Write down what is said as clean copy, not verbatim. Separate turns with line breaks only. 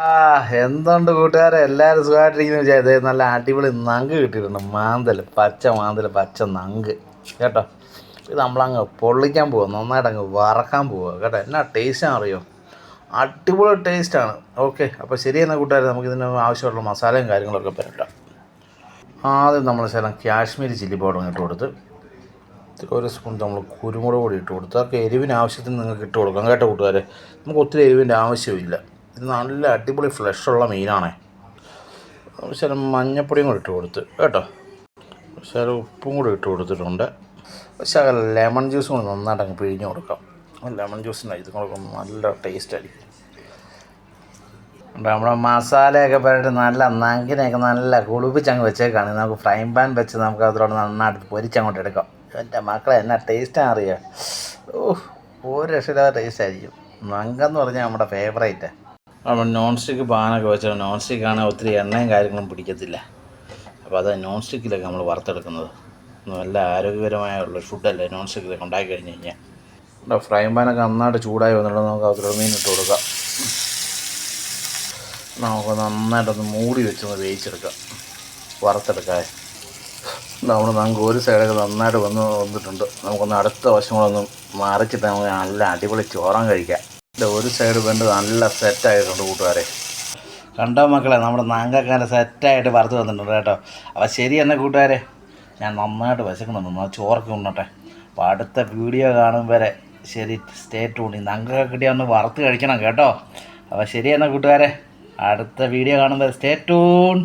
ആ എന്തുണ്ട് കൂട്ടുകാരെ, എല്ലാവരും സുഖമായിട്ടിരിക്കുന്നു വിചാരിച്ചത്. നല്ല അടിപൊളി നങ്ക് കിട്ടിയിട്ടുണ്ട്. മാന്തൽ, പച്ച മാന്തൽ, പച്ച നങ്ക് കേട്ടോ. ഇത് നമ്മളങ്ങ് പൊള്ളിക്കാൻ പോവുക, നന്നായിട്ട് അങ്ങ് വറക്കാൻ പോവുക കേട്ടോ. എന്നാ ടേസ്റ്റാണ് അറിയോ, അടിപൊളി ടേസ്റ്റാണ്. ഓക്കെ, അപ്പോൾ ശരി എന്നാൽ കൂട്ടുകാരെ, നമുക്കിതിന് ആവശ്യമുള്ള മസാലയും കാര്യങ്ങളൊക്കെ പരട്ടാം. ആദ്യം നമ്മൾ ശകലം കാശ്മീരി ചില്ലി പൗഡർ ഇട്ട് കൊടുത്ത്, ഒരു സ്പൂൺ നമ്മൾ കുരുമുളക് പൊടി ഇട്ട് കൊടുത്ത്, അതൊക്കെ എരിവിന് ആവശ്യത്തിന് നിങ്ങൾക്ക് ഇട്ട് കൊടുക്കാം കേട്ടോ കൂട്ടുകാരെ. നമുക്ക് ഒത്തിരി എരിവിൻ്റെ ആവശ്യമില്ല. ഇത് നല്ല അടിപൊളി ഫ്ലഷുള്ള മീനാണേ. ശകലം മഞ്ഞപ്പൊടിയും കൂടി ഇട്ട് കൊടുത്ത് കേട്ടോ. ശകലം ഉപ്പും കൂടി ഇട്ട് കൊടുത്തിട്ടുണ്ട്. ശകലം ലെമൺ ജ്യൂസും കൂടി നന്നായിട്ട് അങ്ങ് പിഴിഞ്ഞ് കൊടുക്കാം. ലെമൺ ജ്യൂസിന് ഇത് കൂടെ നല്ല ടേസ്റ്റ് ആയിരിക്കും. നമ്മുടെ മസാലയൊക്കെ പറഞ്ഞിട്ട് നല്ല നങ്കിനെയൊക്കെ നല്ല കുളിപ്പിച്ചങ്ങ് വെച്ചേക്കാണ്. നമുക്ക് ഫ്രൈ പാൻ വെച്ച് നമുക്ക് അതിലോട്ട് നന്നായിട്ട് പൊരിച്ചങ്ങോട്ട് എടുക്കാം. എൻ്റെ മക്കളെ എന്നാ ടേസ്റ്റാണ് അറിയുക. ഒരു രക്ഷയില്ലാത്ത ടേസ്റ്റ് ആയിരിക്കും. നങ്കെന്ന് പറഞ്ഞാൽ നമ്മുടെ ഫേവറേറ്റ്. നമ്മൾ നോൺ സ്റ്റിക്ക് പാനൊക്കെ വെച്ചാൽ നോൺ സ്റ്റിക്കാണെങ്കിൽ ഒത്തിരി എണ്ണയും കാര്യങ്ങളും പിടിക്കത്തില്ല. അപ്പോൾ അത് നോൺ സ്റ്റിക്കിലൊക്കെ നമ്മൾ വറുത്തെടുക്കുന്നത് നല്ല ആരോഗ്യപരമായുള്ള ഫുഡല്ലേ നോൺ സ്റ്റിക്കിലൊക്കെ ഉണ്ടാക്കി കഴിഞ്ഞ് കഴിഞ്ഞാൽ. ഫ്രൈ പാനൊക്കെ നന്നായിട്ട് ചൂടായി വന്നിട്ട് നമുക്ക് അതിലൊരു മീൻ ഇട്ട് കൊടുക്കാം. നമുക്ക് നന്നായിട്ടൊന്ന് മൂടി വെച്ചൊന്ന് വേവിച്ചെടുക്കാം, വറുത്തെടുക്കാം. നമുക്ക് ഒരു സൈഡൊക്കെ നന്നായിട്ട് വന്നിട്ടുണ്ട്. നമുക്കൊന്ന് അടുത്ത വശം കൂടെ ഒന്ന് മറിച്ചിട്ട് നമുക്ക് നല്ല അടിപൊളി ചോറാൻ കഴിക്കാം. ഒരു സൈഡ് വെന്ത് നല്ല സെറ്റായിട്ടുണ്ട് കൂട്ടുകാരെ. കണ്ടോ മക്കളെ, നമ്മുടെ നങ്കക്കാരെ സെറ്റായിട്ട് വറുത്ത് വന്നിട്ടുണ്ട് കേട്ടോ. അപ്പോൾ ശരി എന്നാൽ കൂട്ടുകാരെ, ഞാൻ നന്നായിട്ട് വിശക്കുന്നുണ്ട്, ചോറൊക്കെ ഉണ്ണട്ടെ. അപ്പോൾ അടുത്ത വീഡിയോ കാണും വരെ ശരി, സ്റ്റേ ട്യൂൺ. നങ്കൊക്കെ കിട്ടിയാൽ ഒന്ന് വറുത്ത് കഴിക്കണം കേട്ടോ. അപ്പോൾ ശരി എന്നാൽ കൂട്ടുകാരെ, അടുത്ത വീഡിയോ കാണും വരെ സ്റ്റേ ട്യൂൺ.